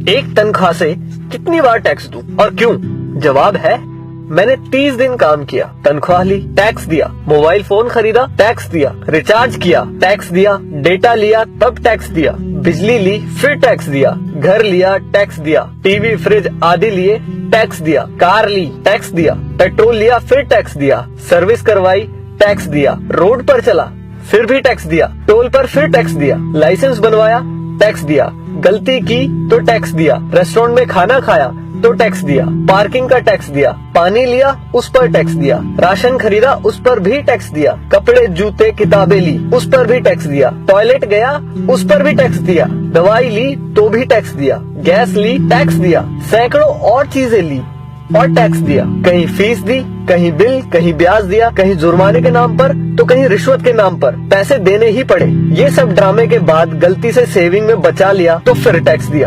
एक तनख्वाह से कितनी बार टैक्स दूं और क्यों? जवाब है, मैंने 30 दिन काम किया, तनख्वाह ली, टैक्स दिया, मोबाइल फोन खरीदा, टैक्स दिया, रिचार्ज किया, टैक्स दिया, डेटा लिया, तब टैक्स दिया, बिजली ली, फिर टैक्स दिया, घर लिया, टैक्स दिया, टीवी, फ्रिज आदि लिए, टैक्स दिया, कार ली, टैक्स दिया, पेट्रोल लिया, फिर टैक्स दिया, सर्विस करवाई, टैक्स दिया, रोड पर चला, फिर भी टैक्स दिया, टोल पर फिर टैक्स दिया, लाइसेंस बनवाया, टैक्स दिया, गलती की तो टैक्स दिया, रेस्टोरेंट में खाना खाया तो टैक्स दिया, पार्किंग का टैक्स दिया, पानी लिया उस पर टैक्स दिया, राशन खरीदा उस पर भी टैक्स दिया, कपड़े जूते किताबें ली उस पर भी टैक्स दिया, टॉयलेट गया उस पर भी टैक्स दिया, दवाई ली तो भी टैक्स दिया, गैस ली टैक्स दिया, सैकड़ों और चीजें ली और टैक्स दिया, कहीं फीस दी, कहीं बिल, कहीं ब्याज दिया, कहीं जुर्माने के नाम पर तो कहीं रिश्वत के नाम पर पैसे देने ही पड़े। ये सब ड्रामे के बाद गलती से सेविंग में बचा लिया तो फिर टैक्स दिया।